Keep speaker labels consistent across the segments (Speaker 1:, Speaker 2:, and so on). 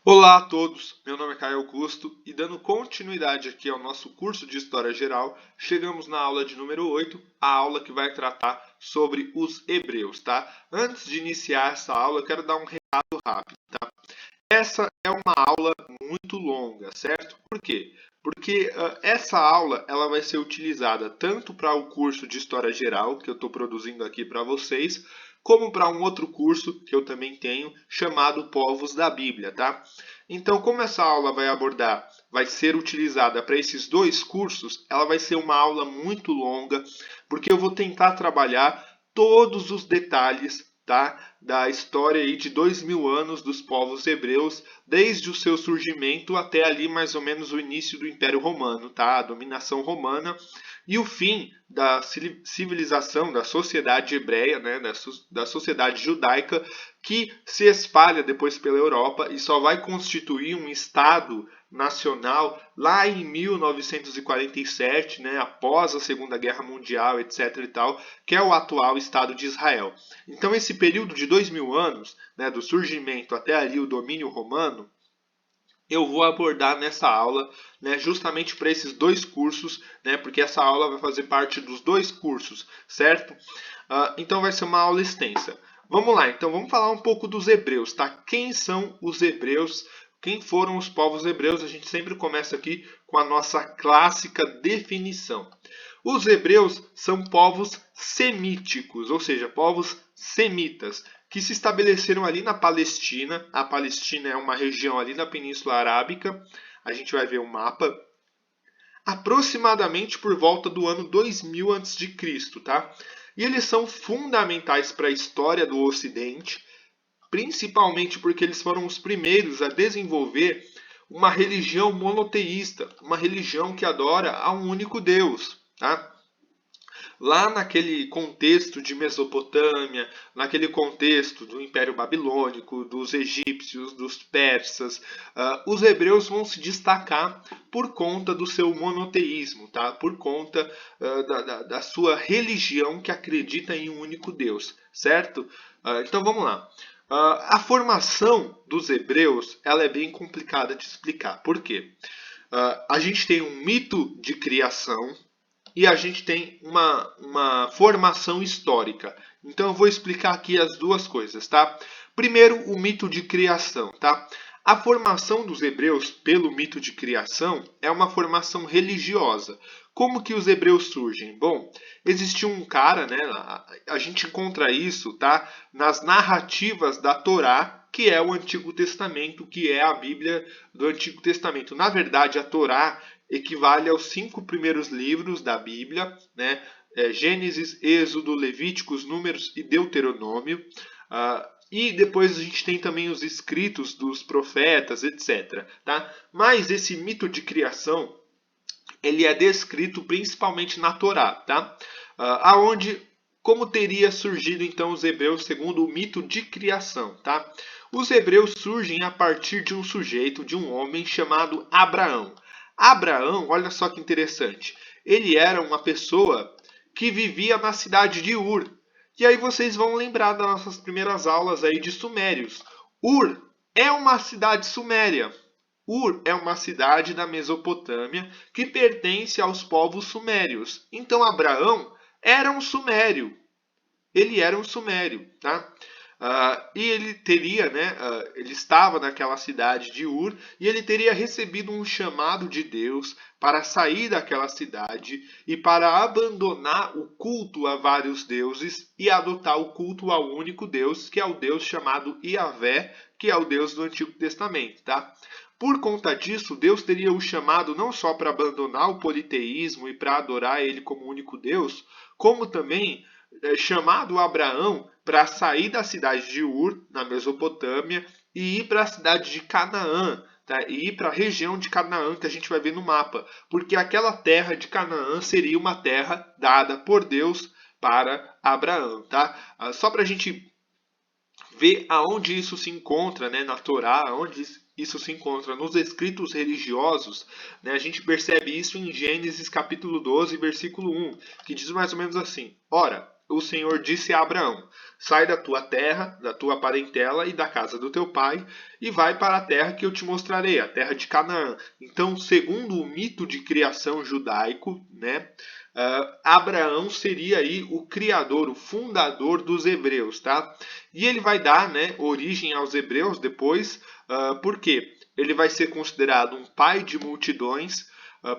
Speaker 1: Olá a todos, meu nome é Caio Augusto e dando continuidade aqui ao nosso curso de História Geral, chegamos na aula de número 8, a aula que vai tratar sobre os hebreus, tá? Antes de iniciar essa aula, eu quero dar um recado rápido, tá? Essa é uma aula muito longa, certo? Por quê? Porque essa aula ela vai ser utilizada tanto para o curso de História Geral, que eu estou produzindo aqui para vocês, como para um outro curso que eu também tenho, chamado Povos da Bíblia, tá? Então, como essa aula vai ser utilizada para esses dois cursos, ela vai ser uma aula muito longa, porque eu vou tentar trabalhar todos os detalhes, tá, da história aí de 2000 anos dos povos hebreus, desde o seu surgimento até ali mais ou menos o início do Império Romano, tá, a dominação romana e o fim da civilização, da sociedade hebreia, né, da sociedade judaica, que se espalha depois pela Europa e só vai constituir um Estado nacional lá em 1947, né, após a Segunda Guerra Mundial, etc. e tal, que é o atual Estado de Israel. Então, esse período de 2000 anos, né, do surgimento até ali o domínio romano, eu vou abordar nessa aula, né, justamente para esses dois cursos, né, porque essa aula vai fazer parte dos dois cursos, certo? Então vai ser uma aula extensa. Vamos lá, então vamos falar um pouco dos hebreus, tá? Quem são os hebreus? Quem foram os povos hebreus? A gente sempre começa aqui com a nossa clássica definição. Os hebreus são povos semíticos, ou seja, povos semitas, que se estabeleceram ali na Palestina. A Palestina é uma região ali na Península Arábica. A gente vai ver o mapa. Aproximadamente por volta do ano 2000 a.C., tá? E eles são fundamentais para a história do Ocidente, principalmente porque eles foram os primeiros a desenvolver uma religião monoteísta, uma religião que adora a um único Deus, tá? Lá naquele contexto de Mesopotâmia, naquele contexto do Império Babilônico, dos egípcios, dos persas, os hebreus vão se destacar por conta do seu monoteísmo, tá? Por conta da sua religião que acredita em um único Deus, certo? Então vamos lá. A formação dos hebreus ela é bem complicada de explicar. Por quê? A gente tem um mito de criação, e a gente tem uma formação histórica. Então eu vou explicar aqui as duas coisas, tá? Primeiro, o mito de criação, tá? A formação dos hebreus pelo mito de criação é uma formação religiosa. Como que os hebreus surgem? Bom, existiu um cara, né? A gente encontra isso, tá? Nas narrativas da Torá, que é o Antigo Testamento, que é a Bíblia do Antigo Testamento. Na verdade, a Torá equivale aos 5 primeiros livros da Bíblia, né? Gênesis, Êxodo, Levíticos, Números e Deuteronômio. E depois a gente tem também os escritos dos profetas, etc. Tá? Mas esse mito de criação ele é descrito principalmente na Torá, tá? Aonde como teria surgido então os hebreus segundo o mito de criação, tá? Os hebreus surgem a partir de um sujeito, de um homem chamado Abraão. Abraão, olha só que interessante, ele era uma pessoa que vivia na cidade de Ur. E aí vocês vão lembrar das nossas primeiras aulas aí de Sumérios. Ur é uma cidade suméria. Ur é uma cidade da Mesopotâmia que pertence aos povos sumérios. Então Abraão era um sumério. Ele era um sumério, tá? E ele teria, né? Ele estava naquela cidade de Ur e ele teria recebido um chamado de Deus para sair daquela cidade e para abandonar o culto a vários deuses e adotar o culto ao único Deus, que é o Deus chamado Yahvé, que é o Deus do Antigo Testamento, tá? Por conta disso, Deus teria o chamado não só para abandonar o politeísmo e para adorar ele como único Deus, como também chamado Abraão para sair da cidade de Ur, na Mesopotâmia, e ir para a cidade de Canaã, tá? E ir para a região de Canaã que a gente vai ver no mapa, porque aquela terra de Canaã seria uma terra dada por Deus para Abraão, tá? Só para a gente ver aonde isso se encontra, né, na Torá, aonde isso se encontra nos escritos religiosos, né, a gente percebe isso em Gênesis capítulo 12, versículo 1, que diz mais ou menos assim: Ora, o Senhor disse a Abraão: sai da tua terra, da tua parentela e da casa do teu pai, e vai para a terra que eu te mostrarei, a terra de Canaã. Então, segundo o mito de criação judaico, né, Abraão seria aí o criador, o fundador dos hebreus, tá? E ele vai dar, né, origem aos hebreus depois, porque ele vai ser considerado um pai de multidões,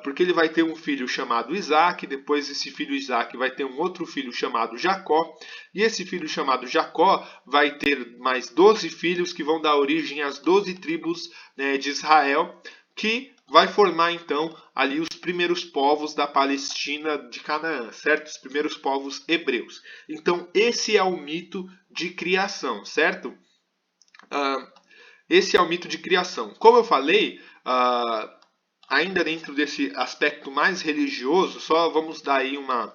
Speaker 1: porque ele vai ter um filho chamado Isaac, depois esse filho Isaac vai ter um outro filho chamado Jacó, e esse filho chamado Jacó vai ter mais 12 filhos que vão dar origem às 12 tribos, né, de Israel, que vai formar então ali os primeiros povos da Palestina de Canaã, certo? Os primeiros povos hebreus. Então esse é o mito de criação, certo? Esse é o mito de criação. Como eu falei, ainda dentro desse aspecto mais religioso, só vamos dar aí uma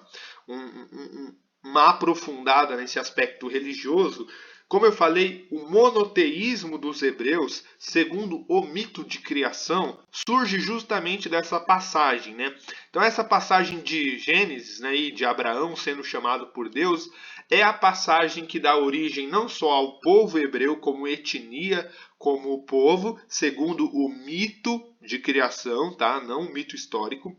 Speaker 1: aprofundada nesse aspecto religioso. Como eu falei, o monoteísmo dos hebreus, segundo o mito de criação, surge justamente dessa passagem, né? Então essa passagem de Gênesis, né, e de Abraão sendo chamado por Deus, é a passagem que dá origem não só ao povo hebreu como etnia, como povo, segundo o mito de criação, tá? Não o mito histórico.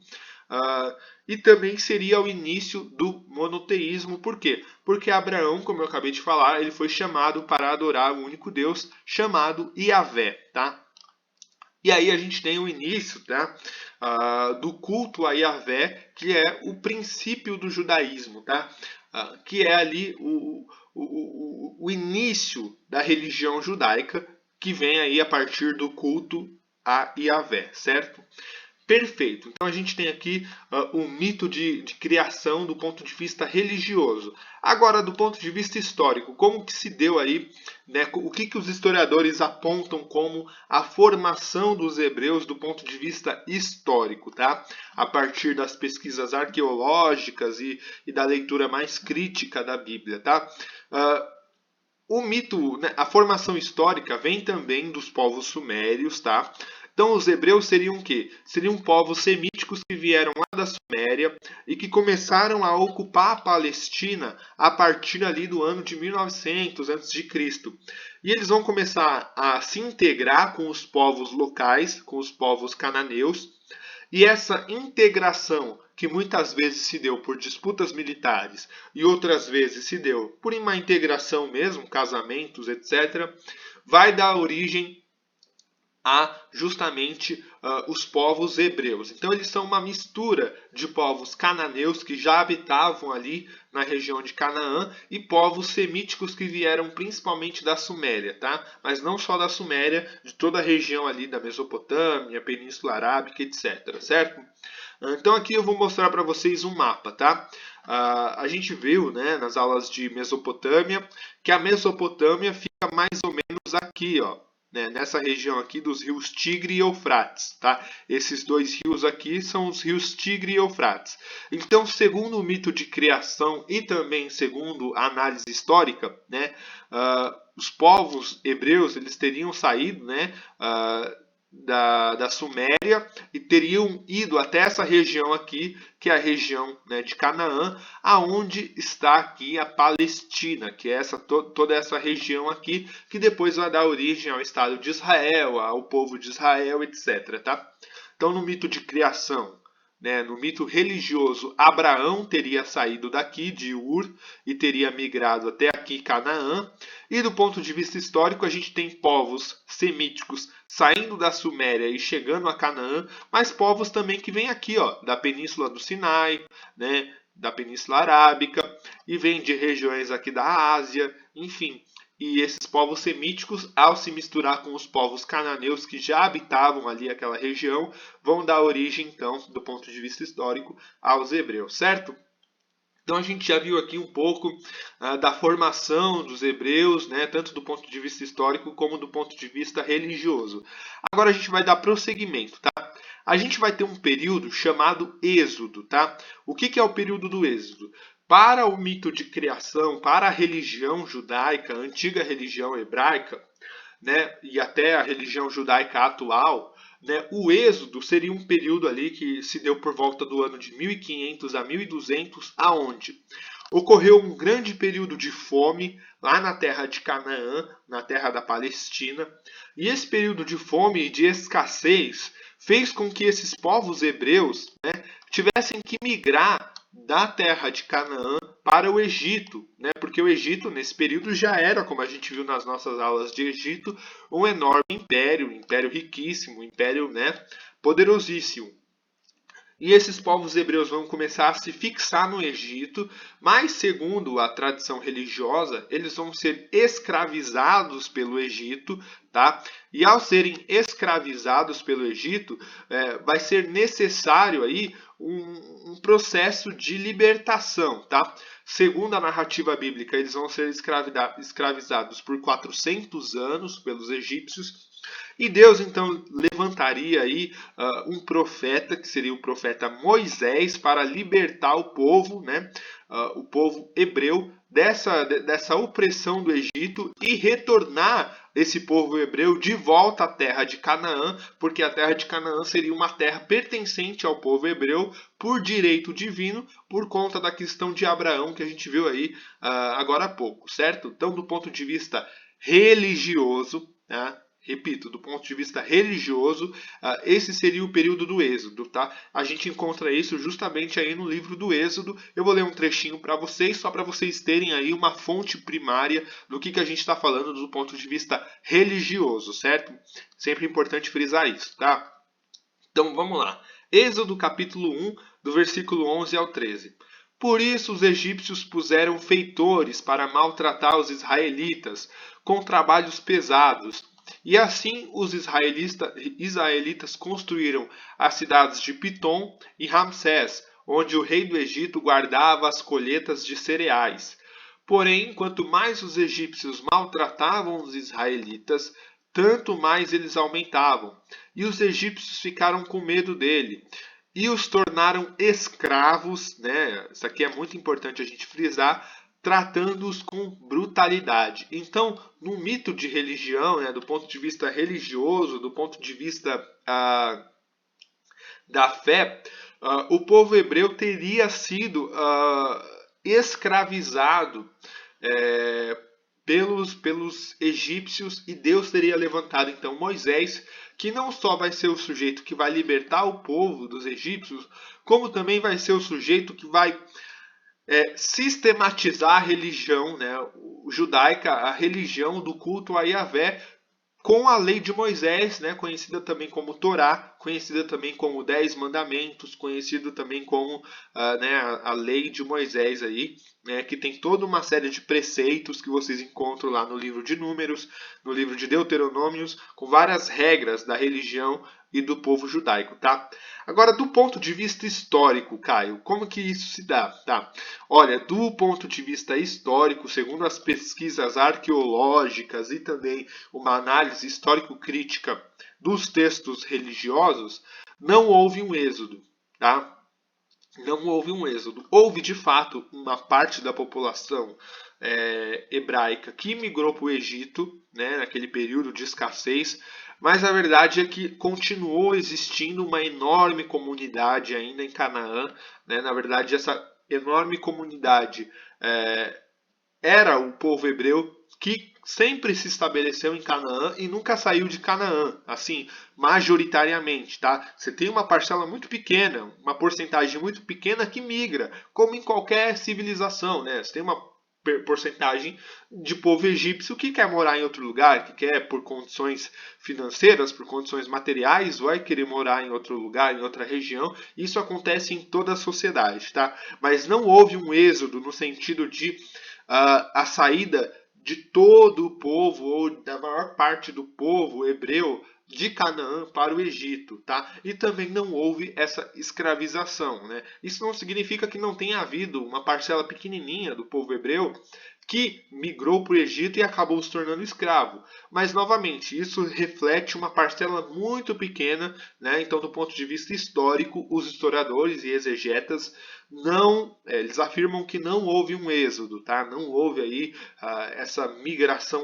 Speaker 1: E também seria o início do monoteísmo. Por quê? Porque Abraão, como eu acabei de falar, ele foi chamado para adorar o único Deus, chamado Yahvé, tá? E aí a gente tem o início, tá? Do culto a Yahvé, que é o princípio do judaísmo, tá? Que é ali o início da religião judaica, que vem aí a partir do culto a Yahvé, certo? Perfeito. Então a gente tem aqui um mito de criação do ponto de vista religioso. Agora, do ponto de vista histórico, como que se deu aí, né, o que os historiadores apontam como a formação dos hebreus do ponto de vista histórico, tá? A partir das pesquisas arqueológicas e da leitura mais crítica da Bíblia, tá? O mito, né, a formação histórica vem também dos povos sumérios, tá? Então os hebreus seriam o quê? Seriam povos semíticos que vieram lá da Suméria e que começaram a ocupar a Palestina a partir ali do ano de 1900 a.C. E eles vão começar a se integrar com os povos locais, com os povos cananeus, e essa integração, que muitas vezes se deu por disputas militares e outras vezes se deu por uma integração mesmo, casamentos, etc., vai dar origem a justamente os povos hebreus. Então eles são uma mistura de povos cananeus que já habitavam ali na região de Canaã e povos semíticos que vieram principalmente da Suméria, tá? Mas não só da Suméria, de toda a região ali da Mesopotâmia, Península Arábica, etc, certo? Então aqui eu vou mostrar para vocês um mapa, tá? A gente viu, né, nas aulas de Mesopotâmia, que a Mesopotâmia fica mais ou menos aqui, ó, né, nessa região aqui dos rios Tigre e Eufrates, tá? Esses dois rios aqui são os rios Tigre e Eufrates. Então, segundo o mito de criação e também segundo a análise histórica, né, os povos hebreus eles teriam saído, né, da Suméria e teriam ido até essa região aqui, que é a região, né, de Canaã, aonde está aqui a Palestina, que é toda essa região aqui, que depois vai dar origem ao Estado de Israel, ao povo de Israel, etc. Tá? Então, no mito de criação, né, no mito religioso, Abraão teria saído daqui, de Ur, e teria migrado até aqui, Canaã. E do ponto de vista histórico, a gente tem povos semíticos saindo da Suméria e chegando a Canaã, mas povos também que vêm aqui, ó, da Península do Sinai, né, da Península Arábica, e vêm de regiões aqui da Ásia, enfim. E esses povos semíticos, ao se misturar com os povos cananeus que já habitavam ali aquela região, vão dar origem, então, do ponto de vista histórico, aos hebreus, certo? Então a gente já viu aqui um pouco da formação dos hebreus, né, tanto do ponto de vista histórico como do ponto de vista religioso. Agora a gente vai dar prosseguimento, tá? A gente vai ter um período chamado Êxodo, tá? O que é o período do Êxodo? Para o mito de criação, para a religião judaica, a antiga religião hebraica, né, e até a religião judaica atual, né, o Êxodo seria um período ali que se deu por volta do ano de 1500 a 1200, aonde Ocorreu um grande período de fome lá na terra de Canaã, na terra da Palestina, e esse período de fome e de escassez fez com que esses povos hebreus, né, tivessem que migrar da terra de Canaã para o Egito, né, porque o Egito nesse período já era, como a gente viu nas nossas aulas de Egito, um enorme império, um império riquíssimo, um império, né, poderosíssimo. E esses povos hebreus vão começar a se fixar no Egito, mas segundo a tradição religiosa, eles vão ser escravizados pelo Egito, tá? E ao serem escravizados pelo Egito, vai ser necessário aí um processo de libertação, tá? Segundo a narrativa bíblica, eles vão ser escravizados por 400 anos pelos egípcios. E Deus então levantaria aí um profeta, que seria o profeta Moisés, para libertar o povo, né, o povo hebreu, dessa opressão do Egito e retornar esse povo hebreu de volta à terra de Canaã, porque a terra de Canaã seria uma terra pertencente ao povo hebreu por direito divino, por conta da questão de Abraão que a gente viu aí agora há pouco, certo? Então, do ponto de vista religioso, né, repito, do ponto de vista religioso, esse seria o período do Êxodo, tá? A gente encontra isso justamente aí no livro do Êxodo. Eu vou ler um trechinho para vocês, só para vocês terem aí uma fonte primária do que a gente está falando do ponto de vista religioso, certo? Sempre importante frisar isso, tá? Então vamos lá. Êxodo capítulo 1, do versículo 11 ao 13. Por isso os egípcios puseram feitores para maltratar os israelitas com trabalhos pesados. E assim os israelitas construíram as cidades de Pitom e Ramsés, onde o rei do Egito guardava as colheitas de cereais. Porém, quanto mais os egípcios maltratavam os israelitas, tanto mais eles aumentavam. E os egípcios ficaram com medo dele e os tornaram escravos, né? Isso aqui é muito importante a gente frisar, tratando-os com brutalidade. Então, no mito de religião, né, do ponto de vista religioso, do ponto de vista da fé, o povo hebreu teria sido escravizado pelos egípcios e Deus teria levantado então Moisés, que não só vai ser o sujeito que vai libertar o povo dos egípcios, como também vai ser o sujeito que vai sistematizar a religião, né, judaica, a religião do culto a Yahvé, com a lei de Moisés, né, conhecida também como Torá, conhecida também como 10 Mandamentos, conhecido também como né, a lei de Moisés aí, né, que tem toda uma série de preceitos que vocês encontram lá no livro de Números, no livro de Deuteronômios, com várias regras da religião e do povo judaico, tá? Agora, do ponto de vista histórico, Caio, como que isso se dá, tá? Olha, do ponto de vista histórico, segundo as pesquisas arqueológicas e também uma análise histórico-crítica dos textos religiosos, não houve um êxodo, tá? Não houve um êxodo. Houve, de fato, uma parte da população hebraica que migrou para o Egito, né, naquele período de escassez, mas a verdade é que continuou existindo uma enorme comunidade ainda em Canaã. Né? Na verdade, essa enorme comunidade era o povo hebreu que sempre se estabeleceu em Canaã e nunca saiu de Canaã, assim, majoritariamente, tá? Você tem uma parcela muito pequena, uma porcentagem muito pequena que migra, como em qualquer civilização, né? Você tem uma porcentagem de povo egípcio que quer morar em outro lugar, que quer, por condições financeiras, por condições materiais, vai querer morar em outro lugar, em outra região. Isso acontece em toda a sociedade, tá? Mas não houve um êxodo no sentido de a saída de todo o povo, ou da maior parte do povo hebreu, de Canaã para o Egito, tá? E também não houve essa escravização, né? Isso não significa que não tenha havido uma parcela pequenininha do povo hebreu que migrou para o Egito e acabou se tornando escravo. Mas, novamente, isso reflete uma parcela muito pequena, né? Então, do ponto de vista histórico, os historiadores e exegetas eles afirmam que não houve um êxodo, tá? Não houve aí essa migração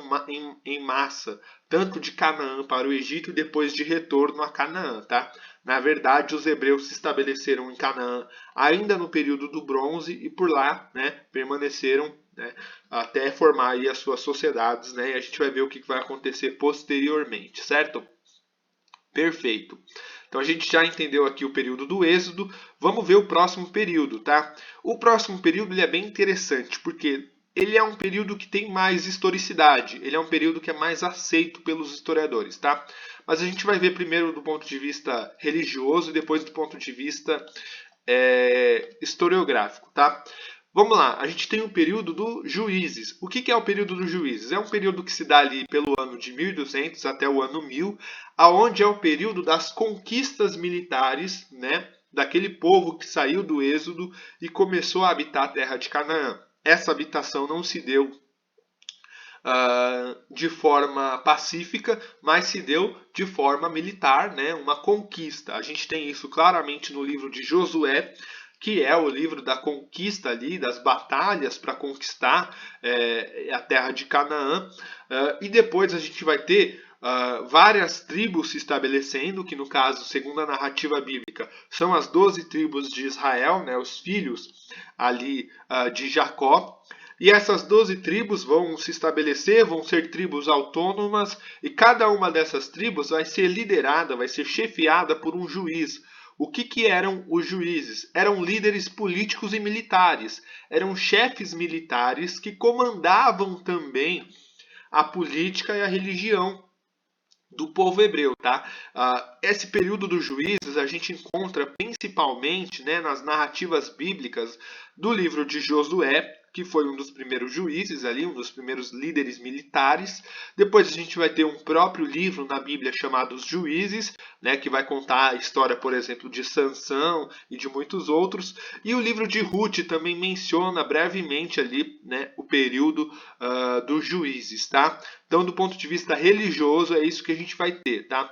Speaker 1: em massa, tanto de Canaã para o Egito e depois de retorno a Canaã, tá? Na verdade, os hebreus se estabeleceram em Canaã ainda no período do Bronze e por lá, né, permaneceram, né, até formar aí as suas sociedades, né? E a gente vai ver o que vai acontecer posteriormente, certo? Perfeito. Então a gente já entendeu aqui o período do Êxodo. Vamos ver o próximo período, tá? O próximo período ele é bem interessante, porque ele é um período que tem mais historicidade. Ele é um período que é mais aceito pelos historiadores, tá? Mas a gente vai ver primeiro do ponto de vista religioso e depois do ponto de vista historiográfico, tá? Vamos lá, a gente tem o período dos Juízes. O que é o período dos Juízes? É um período que se dá ali pelo ano de 1200 até o ano 1000, aonde é o período das conquistas militares, né, daquele povo que saiu do Êxodo e começou a habitar a terra de Canaã. Essa habitação não se deu de forma pacífica, mas se deu de forma militar, né, uma conquista. A gente tem isso claramente no livro de Josué, que é o livro da conquista ali, das batalhas para conquistar a terra de Canaã. E depois a gente vai ter várias tribos se estabelecendo, que no caso, segundo a narrativa bíblica, são as 12 tribos de Israel, né, os filhos ali de Jacó. E essas 12 tribos vão se estabelecer, vão ser tribos autônomas, e cada uma dessas tribos vai ser liderada, vai ser chefiada por um juiz. O que eram os juízes? Eram líderes políticos e militares. Eram chefes militares que comandavam também a política e a religião do povo hebreu, tá? Esse período dos juízes a gente encontra principalmente, né, nas narrativas bíblicas do livro de Josué, que foi um dos primeiros juízes ali, um dos primeiros líderes militares. Depois a gente vai ter um próprio livro na Bíblia chamado Os Juízes, né, que vai contar a história, por exemplo, de Sansão e de muitos outros. E o livro de Ruth também menciona brevemente ali, né, o período dos juízes, tá? Então, do ponto de vista religioso, é isso que a gente vai ter, tá?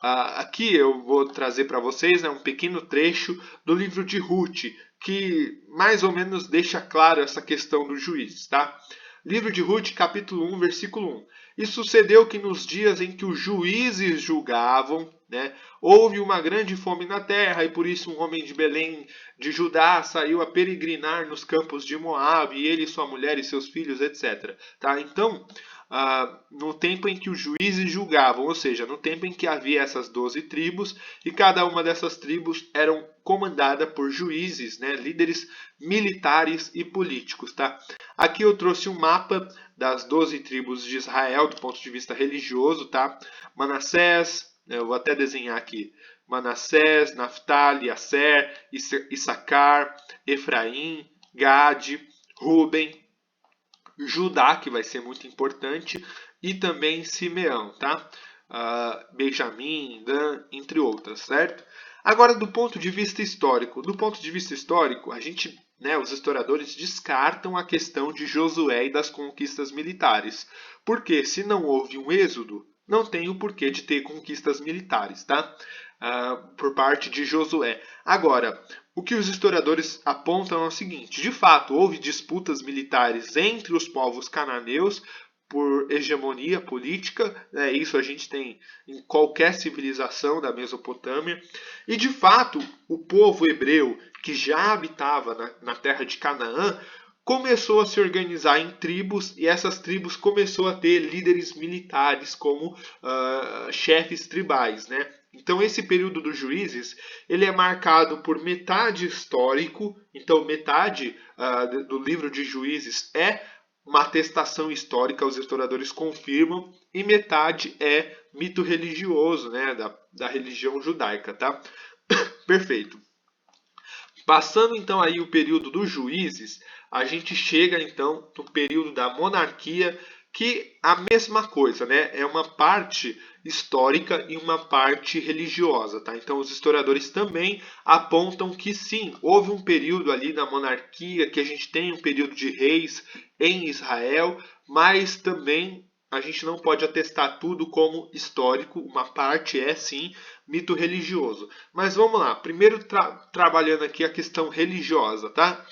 Speaker 1: Aqui eu vou trazer para vocês, né, um pequeno trecho do livro de Ruth, que mais ou menos deixa claro essa questão dos juízes, tá? Livro de Ruth, capítulo 1, versículo 1. E sucedeu que nos dias em que os juízes julgavam, né, houve uma grande fome na terra, e por isso um homem de Belém de Judá saiu a peregrinar nos campos de Moabe, e ele, sua mulher e seus filhos, etc. Tá? Então, no tempo em que os juízes julgavam, ou seja, no tempo em que havia essas 12 tribos, e cada uma dessas tribos eram comandada por juízes, né, líderes militares e políticos. Tá? Aqui eu trouxe um mapa das 12 tribos de Israel do ponto de vista religioso. Tá? Manassés, eu vou até desenhar aqui, Manassés, Naftali, Asser, Issacar, Efraim, Gade, Ruben, Judá, que vai ser muito importante, e também Simeão, tá? Benjamim, Dan, entre outras, certo? Agora, do ponto de vista histórico, a gente, né, os historiadores descartam a questão de Josué e das conquistas militares, porque se não houve um êxodo, não tem o porquê de ter conquistas militares, tá? Por parte de Josué. Agora, o que os historiadores apontam é o seguinte: de fato, houve disputas militares entre os povos cananeus por hegemonia política, né? Isso a gente tem em qualquer civilização da Mesopotâmia, e de fato, o povo hebreu que já habitava na terra de Canaã começou a se organizar em tribos, e essas tribos começou a ter líderes militares como chefes tribais, né? Então esse período dos juízes ele é marcado por metade histórico, então metade do livro de Juízes é uma atestação histórica, os historiadores confirmam, e metade é mito religioso, né, da religião judaica, tá? Perfeito. Passando então aí o período dos juízes, a gente chega então no período da monarquia, que a mesma coisa, né? É uma parte histórica e uma parte religiosa, tá? Então os historiadores também apontam que sim, houve um período ali na monarquia, que a gente tem um período de reis em Israel, mas também a gente não pode atestar tudo como histórico, uma parte é sim mito religioso. Mas vamos lá, primeiro trabalhando aqui a questão religiosa, tá?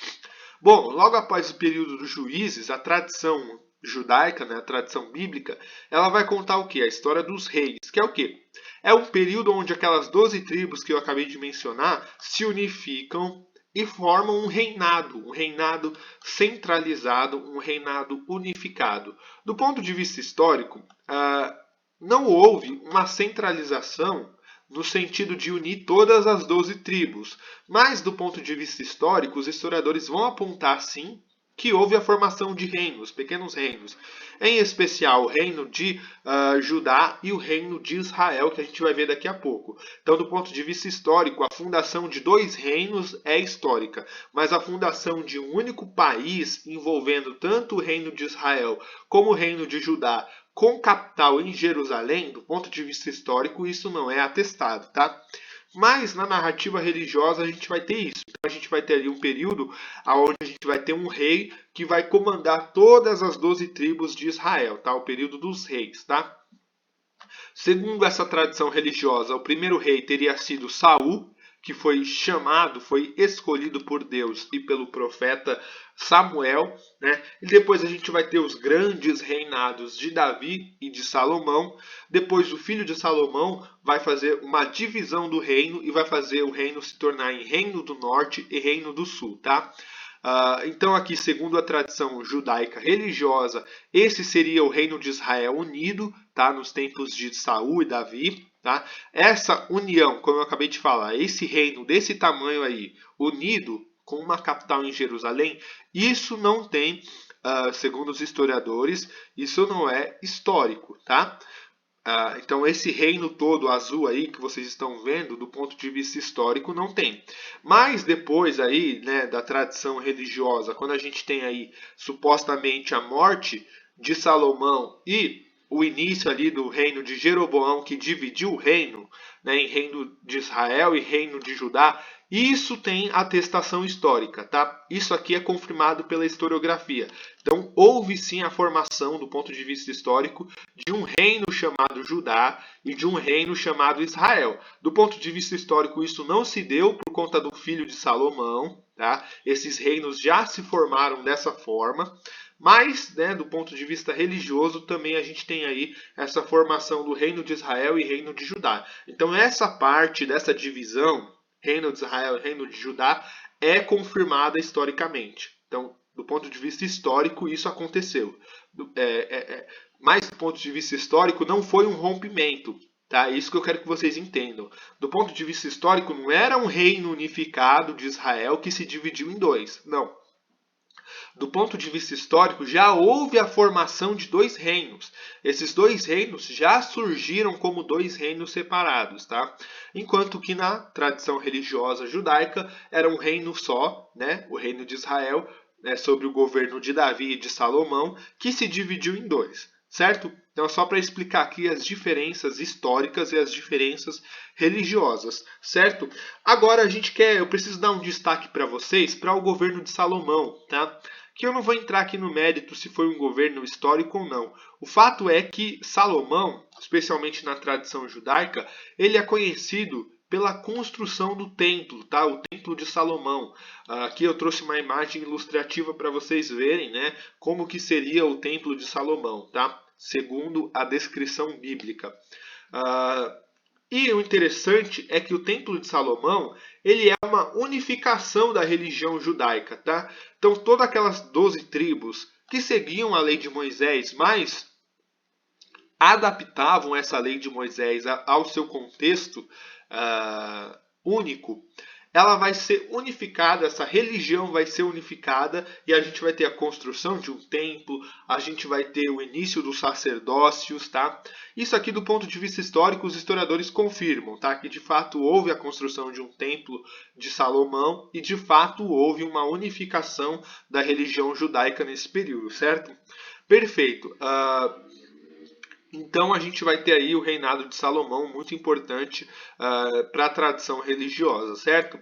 Speaker 1: Bom, logo após o período dos juízes, a tradição judaica, né, a tradição bíblica, ela vai contar o quê? A história dos reis, que é o quê? É um período onde aquelas 12 tribos que eu acabei de mencionar se unificam e formam um reinado centralizado, um reinado unificado. Do ponto de vista histórico, não houve uma centralização no sentido de unir todas as 12 tribos. Mas, do ponto de vista histórico, os historiadores vão apontar, sim, que houve a formação de reinos, pequenos reinos. Em especial, o reino de Judá e o reino de Israel, que a gente vai ver daqui a pouco. Então, do ponto de vista histórico, a fundação de dois reinos é histórica. Mas a fundação de um único país, envolvendo tanto o reino de Israel como o reino de Judá, com capital em Jerusalém, do ponto de vista histórico, isso não é atestado, tá? Mas na narrativa religiosa a gente vai ter isso. Então a gente vai ter ali um período onde a gente vai ter um rei que vai comandar todas as 12 tribos de Israel, tá? O período dos reis, tá? Segundo essa tradição religiosa, o primeiro rei teria sido Saul, que foi chamado, foi escolhido por Deus e pelo profeta Samuel, né? E depois a gente vai ter os grandes reinados de Davi e de Salomão. Depois o filho de Salomão vai fazer uma divisão do reino e vai fazer o reino se tornar em Reino do Norte e Reino do Sul, tá? Então aqui, segundo a tradição judaica religiosa, esse seria o reino de Israel unido, tá? Nos tempos de Saul e Davi. Tá? Essa união, como eu acabei de falar, esse reino desse tamanho aí, unido com uma capital em Jerusalém, isso não tem, segundo os historiadores, isso não é histórico, tá? Então esse reino todo azul aí que vocês estão vendo, do ponto de vista histórico, não tem. Mas depois aí, né, da tradição religiosa, quando a gente tem aí supostamente a morte de Salomão e o início ali do reino de Jeroboão, que dividiu o reino, né, em reino de Israel e reino de Judá, isso tem atestação histórica, tá? Isso aqui é confirmado pela historiografia. Então, houve sim a formação, do ponto de vista histórico, de um reino chamado Judá e de um reino chamado Israel. Do ponto de vista histórico, isso não se deu por conta do filho de Salomão, tá? Esses reinos já se formaram dessa forma. Mas, né, do ponto de vista religioso, também a gente tem aí essa formação do reino de Israel e reino de Judá. Então, essa parte dessa divisão, reino de Israel e reino de Judá, é confirmada historicamente. Então, do ponto de vista histórico, isso aconteceu. Mas, do ponto de vista histórico, não foi um rompimento. Tá? É isso que eu quero que vocês entendam. Do ponto de vista histórico, não era um reino unificado de Israel que se dividiu em dois. Não. Do ponto de vista histórico, já houve a formação de dois reinos. Esses dois reinos já surgiram como dois reinos separados, tá? Enquanto que na tradição religiosa judaica era um reino só, né? O reino de Israel, né? Sob o governo de Davi e de Salomão, que se dividiu em dois, certo? Então, só para explicar aqui as diferenças históricas e as diferenças religiosas, certo? Agora eu preciso dar um destaque para vocês para o governo de Salomão, tá? Que eu não vou entrar aqui no mérito se foi um governo histórico ou não. O fato é que Salomão, especialmente na tradição judaica, ele é conhecido pela construção do templo, tá? O templo de Salomão. Aqui eu trouxe uma imagem ilustrativa para vocês verem, né, como que seria o templo de Salomão, tá? Segundo a descrição bíblica. E o interessante é que o Templo de Salomão, ele é uma unificação da religião judaica, tá? Então, todas aquelas 12 tribos que seguiam a lei de Moisés, mas adaptavam essa lei de Moisés ao seu contexto único, ela vai ser unificada, essa religião vai ser unificada e a gente vai ter a construção de um templo, a gente vai ter o início dos sacerdócios, tá? Isso aqui do ponto de vista histórico, os historiadores confirmam, tá? Que de fato houve a construção de um templo de Salomão e de fato houve uma unificação da religião judaica nesse período, certo? Perfeito. Então a gente vai ter aí o reinado de Salomão, muito importante para a tradição religiosa, certo?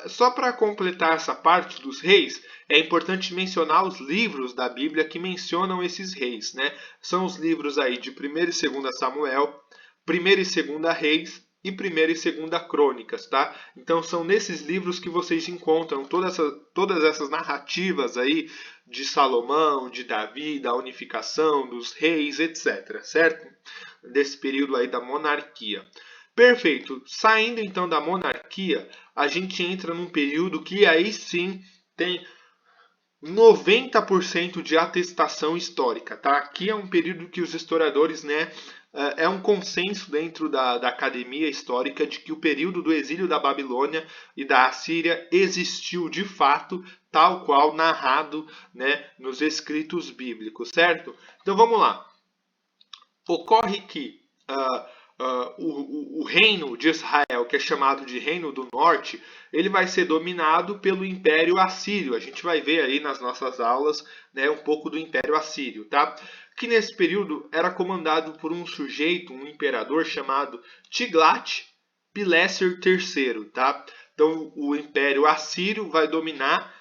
Speaker 1: Só para completar essa parte dos reis, é importante mencionar os livros da Bíblia que mencionam esses reis, né? São os livros aí de 1º e 2º Samuel, 1º e 2º Reis e 1º e 2º Crônicas, tá? Então são nesses livros que vocês encontram todas essas narrativas aí de Salomão, de Davi, da unificação, dos reis, etc, certo? Desse período aí da monarquia. Perfeito. Saindo então da monarquia, a gente entra num período que aí sim tem 90% de atestação histórica, tá? Aqui é um período que os historiadores, né, é um consenso dentro da academia histórica de que o período do exílio da Babilônia e da Assíria existiu de fato, tal qual narrado, né, nos escritos bíblicos, certo? Então vamos lá. Ocorre que o reino de Israel, que é chamado de Reino do Norte, ele vai ser dominado pelo Império Assírio. A gente vai ver aí nas nossas aulas, né, um pouco do Império Assírio, tá? Que nesse período era comandado por um sujeito, um imperador chamado Tiglat-Pileser III, tá? Então o Império Assírio vai dominar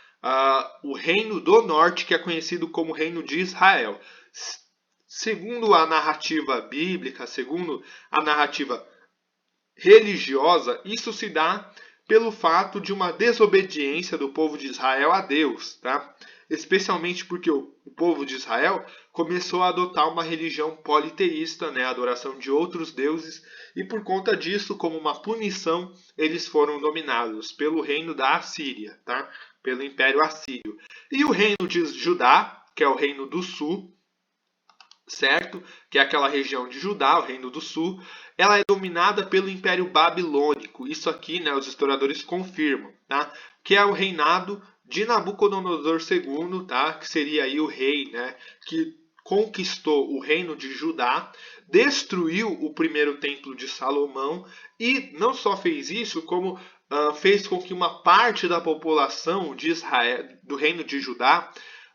Speaker 1: o Reino do Norte, que é conhecido como Reino de Israel. Segundo a narrativa bíblica, segundo a narrativa religiosa, isso se dá pelo fato de uma desobediência do povo de Israel a Deus, tá? Especialmente porque o povo de Israel começou a adotar uma religião politeísta, né, a adoração de outros deuses, e por conta disso, como uma punição, eles foram dominados pelo reino da Assíria, tá? Pelo Império Assírio. E o reino de Judá, que é o reino do sul, certo? Que é aquela região de Judá, o Reino do Sul, ela é dominada pelo Império Babilônico. Isso aqui, né, os historiadores confirmam, tá? Que é o reinado de Nabucodonosor II, tá? Que seria aí o rei, né, que conquistou o reino de Judá, destruiu o primeiro templo de Salomão e não só fez isso, como fez com que uma parte da população de Israel, do reino de Judá,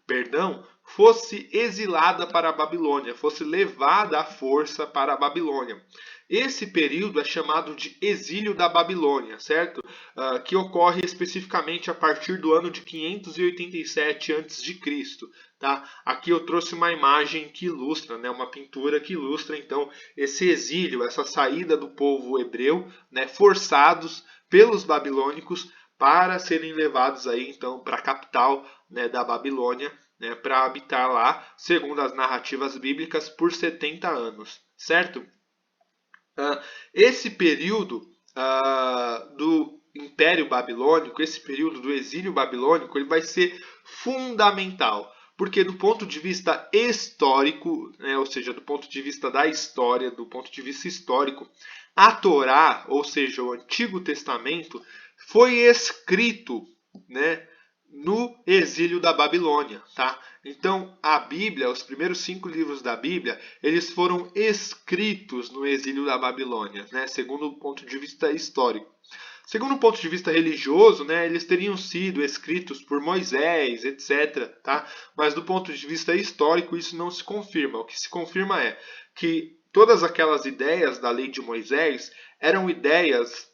Speaker 1: perdão, fosse exilada para a Babilônia, fosse levada à força para a Babilônia. Esse período é chamado de exílio da Babilônia, certo? Que ocorre especificamente a partir do ano de 587 a.C. Tá? Aqui eu trouxe uma imagem que ilustra, né, uma pintura que ilustra então esse exílio, essa saída do povo hebreu, né, forçados pelos babilônicos para serem levados aí então para a capital, né, da Babilônia, né, para habitar lá, segundo as narrativas bíblicas, por 70 anos, certo? Esse período do Império Babilônico, esse período do exílio babilônico, ele vai ser fundamental, porque do ponto de vista histórico, né, ou seja, do ponto de vista da história, do ponto de vista histórico, a Torá, ou seja, o Antigo Testamento, foi escrito, né, no exílio da Babilônia, tá? Então, a Bíblia, os primeiros 5 livros da Bíblia, eles foram escritos no exílio da Babilônia, né? Segundo o ponto de vista histórico. Segundo o ponto de vista religioso, né, eles teriam sido escritos por Moisés, etc, tá? Mas do ponto de vista histórico, isso não se confirma. O que se confirma é que todas aquelas ideias da lei de Moisés eram ideias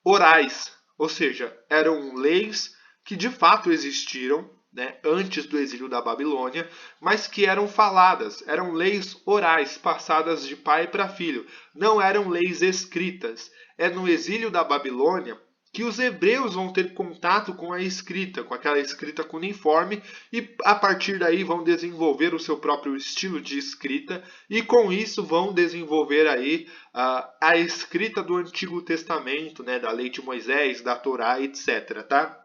Speaker 1: orais, ou seja, eram leis que de fato existiram, né, antes do exílio da Babilônia, mas que eram faladas, eram leis orais, passadas de pai para filho, não eram leis escritas. É no exílio da Babilônia que os hebreus vão ter contato com a escrita, com aquela escrita cuneiforme, e a partir daí vão desenvolver o seu próprio estilo de escrita, e com isso vão desenvolver aí a escrita do Antigo Testamento, né, da lei de Moisés, da Torá, etc, tá?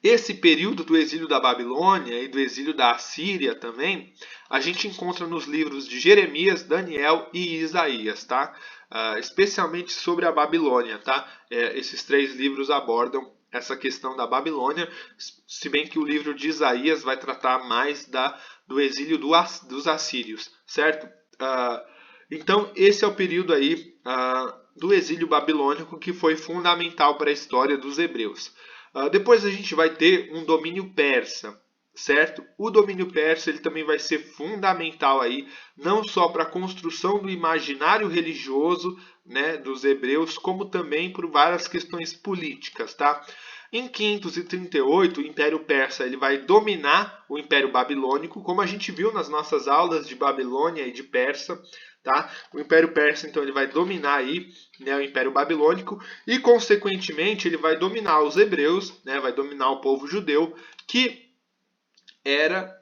Speaker 1: Esse período do exílio da Babilônia e do exílio da Assíria também, a gente encontra nos livros de Jeremias, Daniel e Isaías, tá? Especialmente sobre a Babilônia, tá? Esses 3 livros abordam essa questão da Babilônia, se bem que o livro de Isaías vai tratar mais do exílio dos assírios, certo? Então, esse é o período aí do exílio babilônico que foi fundamental para a história dos hebreus. Depois a gente vai ter um domínio persa. certo? O domínio persa ele também vai ser fundamental aí, não só para a construção do imaginário religioso, né, dos hebreus, como também por várias questões políticas, tá? Em 538, o Império Persa ele vai dominar o Império Babilônico, como a gente viu nas nossas aulas de Babilônia e de Persa, tá? O Império Persa então ele vai dominar aí, né, o Império Babilônico e consequentemente ele vai dominar os hebreus, né, vai dominar o povo judeu que era,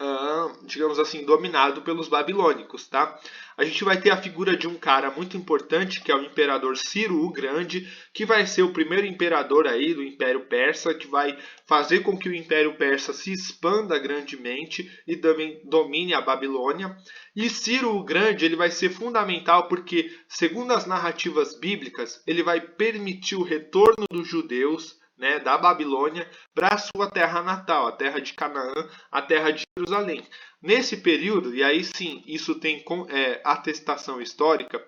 Speaker 1: digamos assim, dominado pelos babilônicos, tá? A gente vai ter a figura de um cara muito importante, que é o imperador Ciro o Grande, que vai ser o primeiro imperador aí do Império Persa, que vai fazer com que o Império Persa se expanda grandemente e também domine a Babilônia. E Ciro o Grande, ele vai ser fundamental porque, segundo as narrativas bíblicas, ele vai permitir o retorno dos judeus, né, da Babilônia para a sua terra natal, a terra de Canaã, a terra de Jerusalém. Nesse período, e aí sim, isso tem atestação histórica,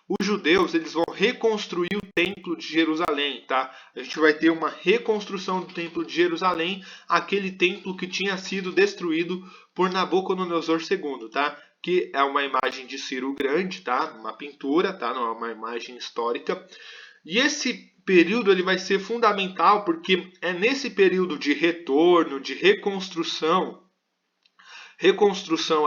Speaker 1: os judeus eles vão reconstruir o templo de Jerusalém, tá? A gente vai ter uma reconstrução do templo de Jerusalém, aquele templo que tinha sido destruído por Nabucodonosor II, tá? Que é uma imagem de Ciro o Grande, tá? Uma pintura, tá? Não é uma imagem histórica. E esse período ele vai ser fundamental porque é nesse período de retorno, de reconstrução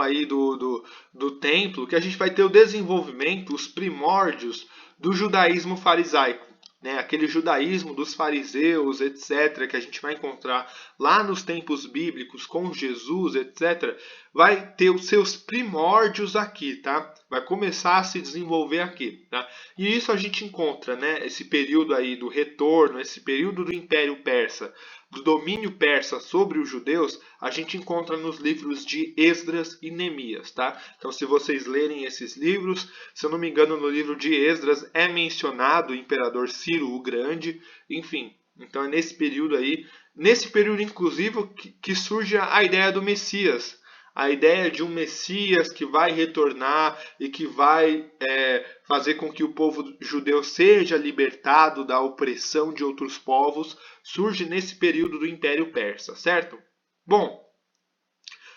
Speaker 1: aí do templo, que a gente vai ter o desenvolvimento, os primórdios do judaísmo farisaico. Né? Aquele judaísmo dos fariseus, etc., que a gente vai encontrar lá nos tempos bíblicos com Jesus, etc., vai ter os seus primórdios aqui, tá? Vai começar a se desenvolver aqui, tá? E isso a gente encontra, né? Esse período aí do retorno, esse período do Império Persa, do domínio persa sobre os judeus, a gente encontra nos livros de Esdras e Neemias, tá? Então, se vocês lerem esses livros, se eu não me engano, no livro de Esdras é mencionado o imperador Ciro o Grande, enfim. Então, é nesse período aí, nesse período inclusive, que surge a ideia do Messias, a ideia de um Messias que vai retornar e que vai fazer com que o povo judeu seja libertado da opressão de outros povos, surge nesse período do Império Persa, certo? Bom,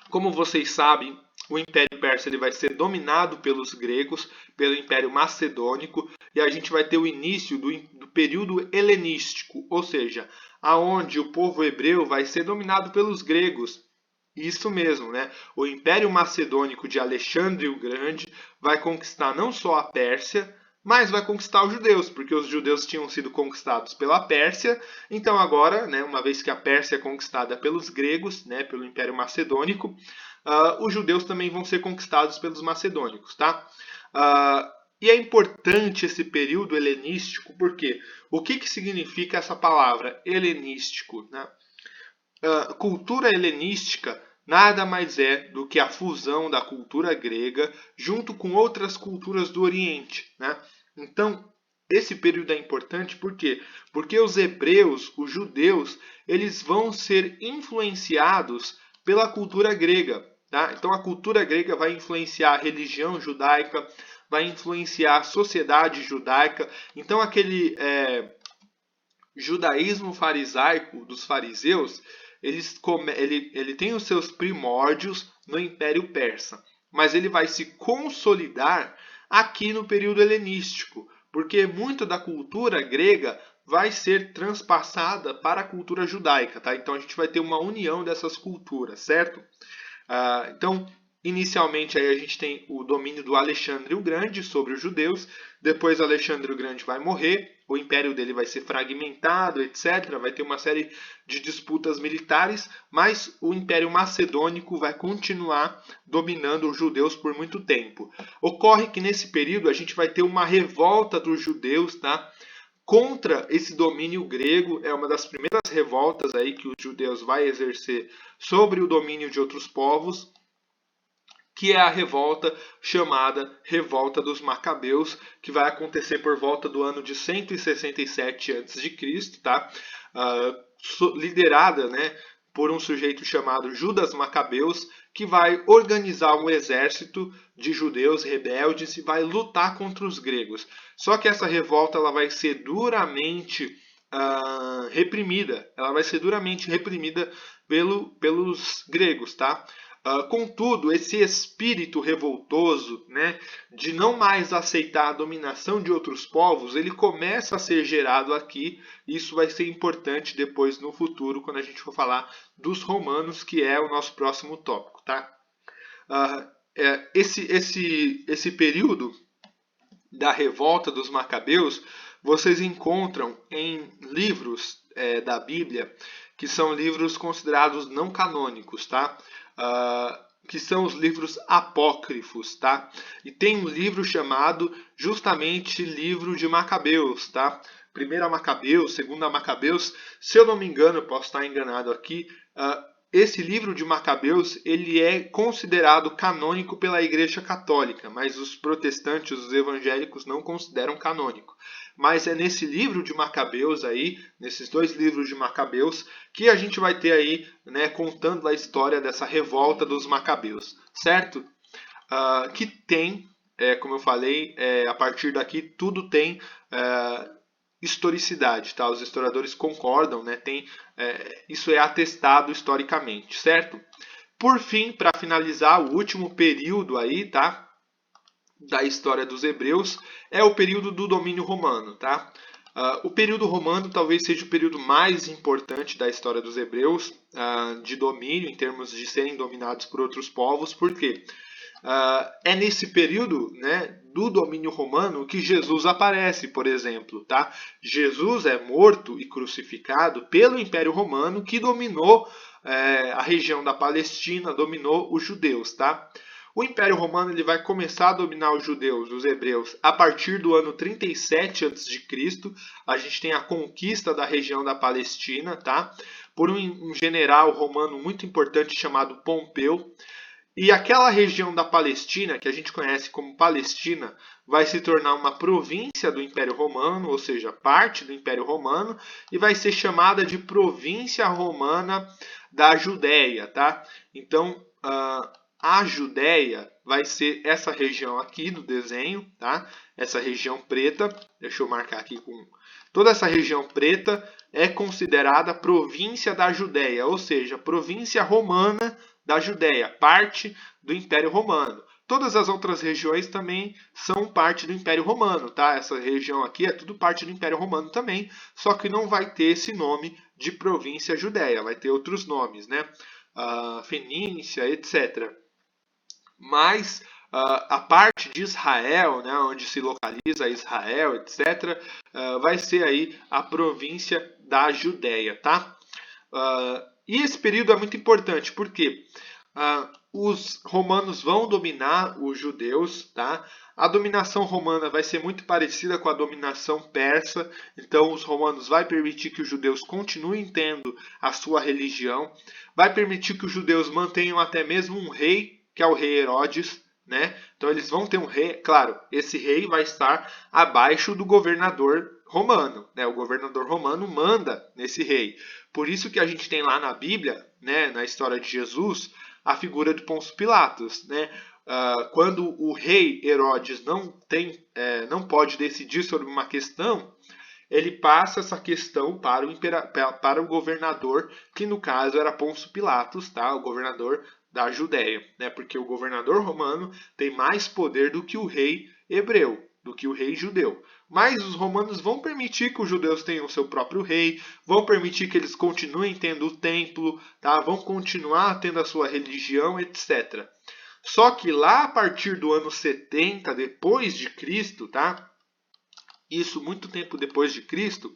Speaker 1: como vocês sabem, o Império Persa ele vai ser dominado pelos gregos, pelo Império Macedônico, e a gente vai ter o início do período helenístico, ou seja, aonde o povo hebreu vai ser dominado pelos gregos. Isso mesmo, né? O Império Macedônico de Alexandre o Grande vai conquistar não só a Pérsia, mas vai conquistar os judeus, porque os judeus tinham sido conquistados pela Pérsia. Então agora, né, uma vez que a Pérsia é conquistada pelos gregos, né, pelo Império Macedônico, os judeus também vão ser conquistados pelos macedônicos, tá? E é importante esse período helenístico, porque o que significa essa palavra helenístico, né? Cultura helenística nada mais é do que a fusão da cultura grega junto com outras culturas do Oriente, né? Então, esse período é importante por quê? Porque os hebreus, os judeus, eles vão ser influenciados pela cultura grega, tá? Então, a cultura grega vai influenciar a religião judaica, vai influenciar a sociedade judaica. Então, aquele judaísmo farisaico dos fariseus, ele tem os seus primórdios no Império Persa, mas ele vai se consolidar aqui no período helenístico, porque muito da cultura grega vai ser transpassada para a cultura judaica, tá? Então a gente vai ter uma união dessas culturas, certo? Então, inicialmente aí a gente tem o domínio do Alexandre o Grande sobre os judeus, depois Alexandre o Grande vai morrer, o império dele vai ser fragmentado, etc. Vai ter uma série de disputas militares, mas o Império Macedônico vai continuar dominando os judeus por muito tempo. Ocorre que nesse período a gente vai ter uma revolta dos judeus, tá? Contra esse domínio grego, é uma das primeiras revoltas aí que os judeus vai exercer sobre o domínio de outros povos, que é a revolta chamada Revolta dos Macabeus, que vai acontecer por volta do ano de 167 a.C., tá? Liderada, né, por um sujeito chamado Judas Macabeus, que vai organizar um exército de judeus rebeldes e vai lutar contra os gregos. Só que essa revolta ela vai ser duramente reprimida. Ela vai ser duramente reprimida pelos gregos, tá? Contudo, esse espírito revoltoso, né, de não mais aceitar a dominação de outros povos, ele começa a ser gerado aqui. E isso vai ser importante depois no futuro, quando a gente for falar dos romanos, que é o nosso próximo tópico, tá? Esse período da revolta dos macabeus, vocês encontram em livros da Bíblia, que são livros considerados não canônicos, tá? Que são os livros apócrifos, tá? E tem um livro chamado justamente Livro de Macabeus, tá? Primeira Macabeus, Segunda Macabeus, se eu não me engano, eu posso estar enganado aqui, esse livro de Macabeus ele é considerado canônico pela Igreja Católica, mas os protestantes, os evangélicos não consideram canônico. Mas é nesse livro de Macabeus aí, nesses dois livros de Macabeus, que a gente vai ter aí, né, contando a história dessa revolta dos Macabeus, certo? Que tem, como eu falei, a partir daqui tudo tem historicidade, tá? Os historiadores concordam, né? Isso é atestado historicamente, certo? Por fim, para finalizar, o último período aí, tá? Da história dos hebreus é o período do domínio romano, tá? O período romano talvez seja o período mais importante da história dos hebreus, de domínio, em termos de serem dominados por outros povos. Por quê? É nesse período, né, do domínio romano que Jesus aparece, por exemplo, tá? Jesus é morto e crucificado pelo Império Romano, que dominou a região da Palestina, dominou os judeus, tá? O Império Romano ele vai começar a dominar os judeus, os hebreus, a partir do ano 37 a.C. A gente tem a conquista da região da Palestina, tá? Por um general romano muito importante chamado Pompeu. E aquela região da Palestina, que a gente conhece como Palestina, vai se tornar uma província do Império Romano, ou seja, parte do Império Romano, e vai ser chamada de província romana da Judéia, tá? Então, a Judéia vai ser essa região aqui do desenho, tá? Essa região preta, deixa eu marcar aqui com... Toda essa região preta é considerada província da Judéia, ou seja, província romana da Judéia, parte do Império Romano. Todas as outras regiões também são parte do Império Romano, tá? Essa região aqui é tudo parte do Império Romano também, só que não vai ter esse nome de província Judéia, vai ter outros nomes, né? Fenícia, etc. Mas a parte de Israel, né, onde se localiza Israel, etc., vai ser aí a província da Judéia, tá? E esse período é muito importante, porque os romanos vão dominar os judeus, tá? A dominação romana vai ser muito parecida com a dominação persa, então os romanos vai permitir que os judeus continuem tendo a sua religião, vai permitir que os judeus mantenham até mesmo um rei, que é o rei Herodes, né? Então eles vão ter um rei, claro, esse rei vai estar abaixo do governador romano, né? O governador romano manda nesse rei. Por isso que a gente tem lá na Bíblia, né, na história de Jesus, a figura de Pôncio Pilatos, né? Quando o rei Herodes não pode decidir sobre uma questão, ele passa essa questão para o governador, que no caso era Pôncio Pilatos, tá? O governador da Judéia, né? Porque o governador romano tem mais poder do que o rei hebreu, do que o rei judeu. Mas os romanos vão permitir que os judeus tenham o seu próprio rei, vão permitir que eles continuem tendo o templo, tá? Vão continuar tendo a sua religião, etc. Só que lá a partir do ano 70 depois de Cristo, tá? Isso muito tempo depois de Cristo,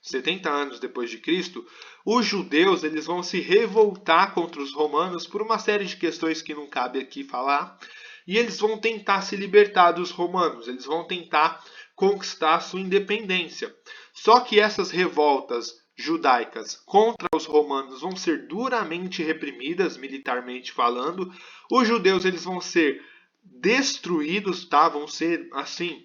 Speaker 1: 70 anos depois de Cristo, os judeus eles vão se revoltar contra os romanos por uma série de questões que não cabe aqui falar, e eles vão tentar se libertar dos romanos, eles vão tentar conquistar a sua independência. Só que essas revoltas judaicas contra os romanos vão ser duramente reprimidas, militarmente falando. Os judeus eles vão ser destruídos, tá? Vão ser assim,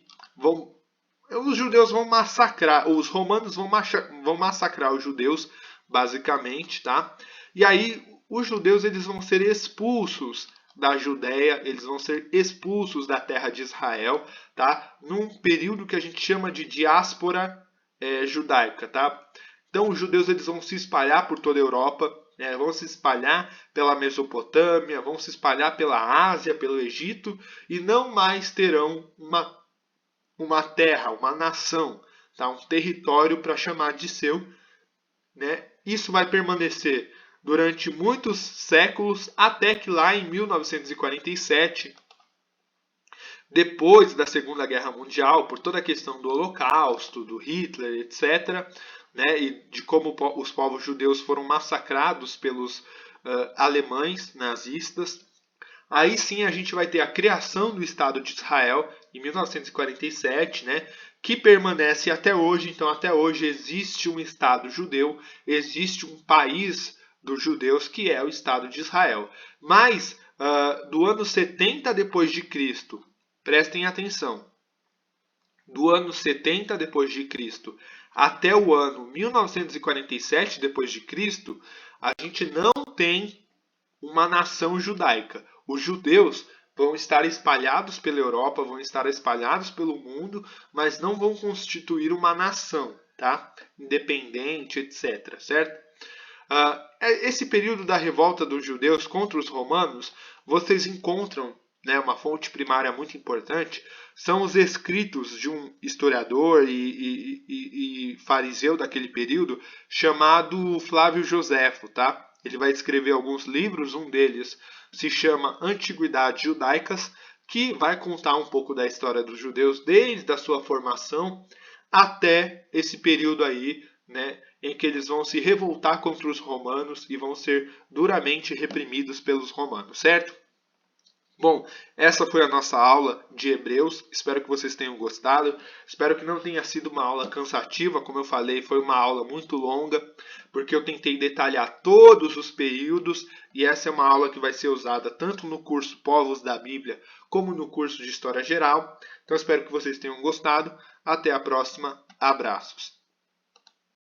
Speaker 1: os judeus vão massacrar, os romanos vão massacrar os judeus, basicamente, tá? E aí os judeus eles vão ser expulsos da Judéia, eles vão ser expulsos da terra de Israel, tá? Num período que a gente chama de diáspora judaica, tá? Então os judeus eles vão se espalhar por toda a Europa, né? Vão se espalhar pela Mesopotâmia, vão se espalhar pela Ásia, pelo Egito, e não mais terão uma terra, uma nação, tá? Um território para chamar de seu, né? Isso vai permanecer durante muitos séculos, até que lá em 1947, depois da Segunda Guerra Mundial, por toda a questão do Holocausto, do Hitler, etc., né, e de como os povos judeus foram massacrados pelos alemães nazistas, aí sim a gente vai ter a criação do Estado de Israel em 1947, né, que permanece até hoje. Então, até hoje existe um Estado judeu, existe um país dos judeus que é o Estado de Israel. Mas do ano 70 depois de Cristo, prestem atenção, do ano 70 depois de Cristo até o ano 1947 depois de Cristo, a gente não tem uma nação judaica. Os judeus vão estar espalhados pela Europa, vão estar espalhados pelo mundo, mas não vão constituir uma nação, tá? Independente, etc, certo? Esse período da revolta dos judeus contra os romanos, vocês encontram, né, uma fonte primária muito importante, são os escritos de um historiador e fariseu daquele período chamado Flávio Joséfo, tá? Ele vai escrever alguns livros, um deles se chama Antiguidades Judaicas, que vai contar um pouco da história dos judeus desde a sua formação até esse período aí, né, em que eles vão se revoltar contra os romanos e vão ser duramente reprimidos pelos romanos, certo? Bom, essa foi a nossa aula de Hebreus. Espero que vocês tenham gostado. Espero que não tenha sido uma aula cansativa, como eu falei, foi uma aula muito longa, porque eu tentei detalhar todos os períodos, e essa é uma aula que vai ser usada tanto no curso Povos da Bíblia, como no curso de História Geral. Então espero que vocês tenham gostado. Até a próxima. Abraços.